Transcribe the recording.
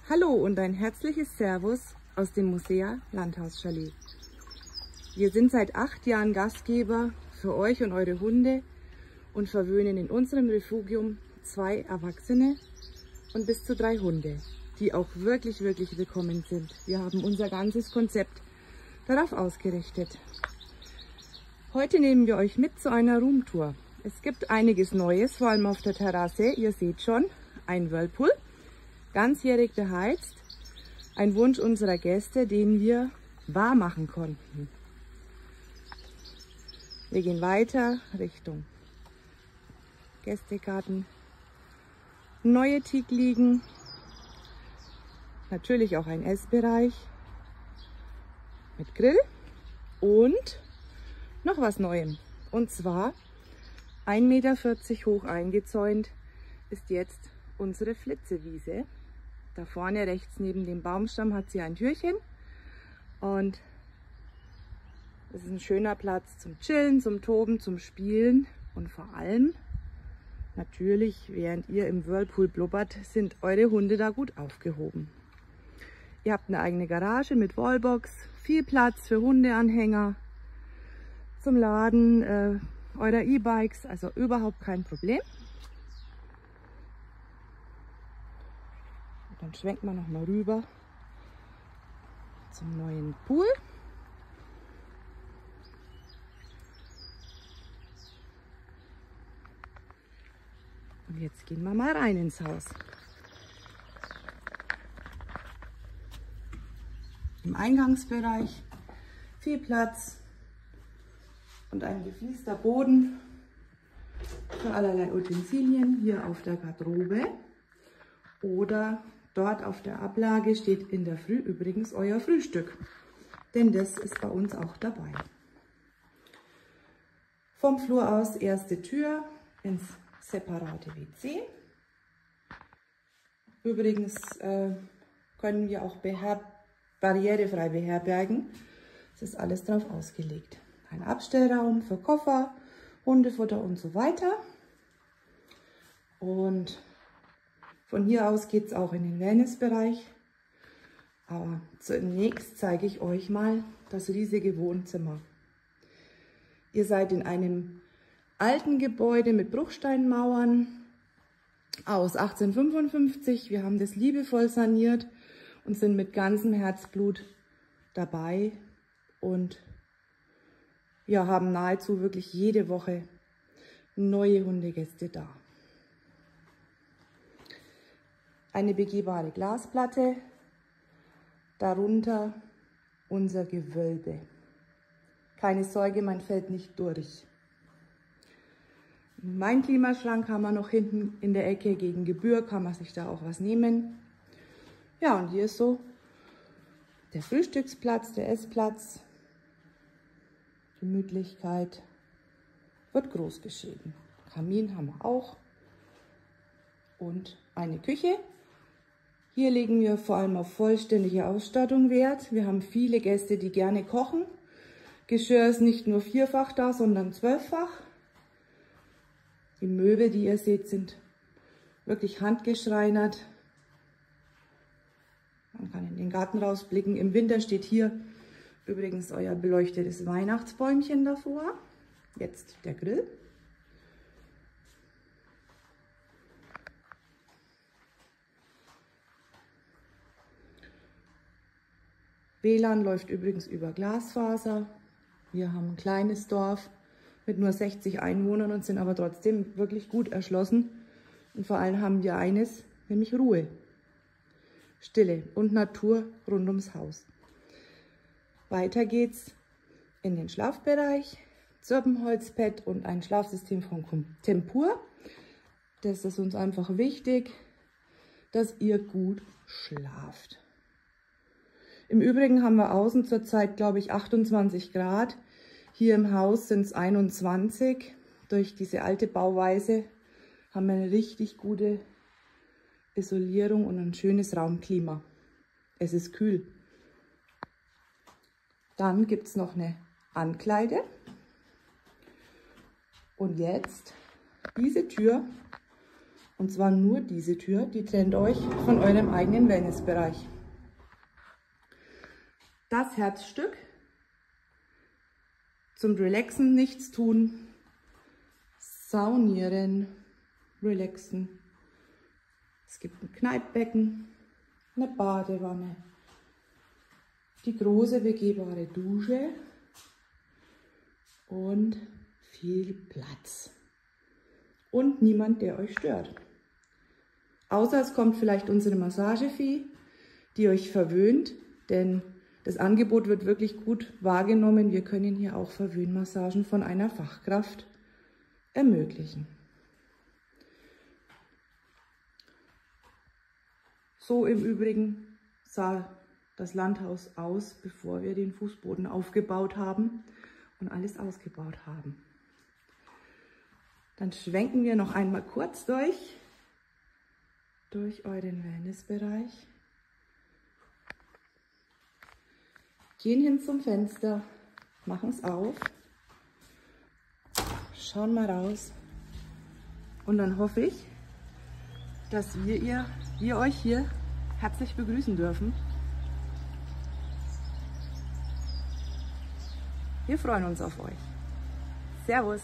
Hallo und ein herzliches Servus aus dem Musea Landhaus-Chalet. Wir sind seit 8 Jahren Gastgeber für euch und eure Hunde und verwöhnen in unserem Refugium 2 Erwachsene und bis zu 3 Hunde, die auch wirklich willkommen sind. Wir haben unser ganzes Konzept darauf ausgerichtet. Heute nehmen wir euch mit zu einer Roomtour. Es gibt einiges Neues, vor allem auf der Terrasse. Ihr seht schon, ein Whirlpool, ganzjährig beheizt. Ein Wunsch unserer Gäste, den wir wahr machen konnten. Wir gehen weiter Richtung Gästegarten. Neue Teakliegen, natürlich auch ein Essbereich mit Grill und noch was Neuem. Und zwar 1,40 Meter hoch eingezäunt ist jetzt unsere Flitzewiese. Da vorne rechts neben dem Baumstamm hat sie ein Türchen und es ist ein schöner Platz zum Chillen, zum Toben, zum Spielen und vor allem natürlich, während ihr im Whirlpool blubbert, sind eure Hunde da gut aufgehoben. Ihr habt eine eigene Garage mit Wallbox, viel Platz für Hundeanhänger, zum Laden eurer E-Bikes, also überhaupt kein Problem. Dann schwenken wir noch mal rüber zum neuen Pool. Und jetzt gehen wir mal rein ins Haus. Im Eingangsbereich viel Platz und ein gefliester Boden für allerlei Utensilien. Hier auf der Garderobe oder dort auf der Ablage steht in der Früh übrigens euer Frühstück, denn das ist bei uns auch dabei. Vom Flur aus erste Tür ins separate WC. Übrigens können wir auch barrierefrei beherbergen. Es ist alles darauf ausgelegt. Ein Abstellraum für Koffer, Hundefutter und so weiter. Und von hier aus geht es auch in den Wellnessbereich. Aber zunächst zeige ich euch mal das riesige Wohnzimmer. Ihr seid in einem alten Gebäude mit Bruchsteinmauern aus 1855. Wir haben das liebevoll saniert und sind mit ganzem Herzblut dabei und wir haben nahezu wirklich jede Woche neue Hundegäste da. Eine begehbare Glasplatte, darunter unser Gewölbe. Keine Sorge, man fällt nicht durch. Mein Klimaschrank haben wir noch hinten in der Ecke, gegen Gebühr kann man sich da auch was nehmen. Ja, und hier ist so der Frühstücksplatz, der Essplatz. Gemütlichkeit wird groß geschrieben. Kamin haben wir auch und eine Küche. Hier legen wir vor allem auf vollständige Ausstattung Wert. Wir haben viele Gäste, die gerne kochen. Geschirr ist nicht nur 4-fach da, sondern 12-fach. Die Möbel, die ihr seht, sind wirklich handgeschreinert. Man kann in den Garten rausblicken. Im Winter steht hier übrigens euer beleuchtetes Weihnachtsbäumchen davor. Jetzt der Grill. WLAN läuft übrigens über Glasfaser. Wir haben ein kleines Dorf mit nur 60 Einwohnern und sind aber trotzdem wirklich gut erschlossen. Und vor allem haben wir eines, nämlich Ruhe, Stille und Natur rund ums Haus. Weiter geht's in den Schlafbereich, Zirbenholzbett und ein Schlafsystem von Tempur. Das ist uns einfach wichtig, dass ihr gut schlaft. Im Übrigen haben wir außen zurzeit, glaube ich, 28 Grad. Hier im Haus sind es 21. Durch diese alte Bauweise haben wir eine richtig gute Isolierung und ein schönes Raumklima. Es ist kühl. Dann gibt es noch eine Ankleide. Und jetzt diese Tür Und zwar nur diese Tür, die trennt euch von eurem eigenen Wellnessbereich. Das Herzstück zum Relaxen, nichts tun, saunieren, relaxen. Es gibt ein Kneippbecken, eine Badewanne, die große begehbare Dusche und viel Platz. Und niemand, der euch stört. Außer es kommt vielleicht unsere Massagefee, die euch verwöhnt, denn das Angebot wird wirklich gut wahrgenommen. Wir können hier auch Verwöhnmassagen von einer Fachkraft ermöglichen. So im Übrigen sah das Landhaus aus, bevor wir den Fußboden aufgebaut haben und alles ausgebaut haben. Dann schwenken wir noch einmal kurz durch euren Wellnessbereich. Gehen hin zum Fenster, machen es auf, schauen mal raus und dann hoffe ich, dass wir euch hier herzlich begrüßen dürfen. Wir freuen uns auf euch. Servus!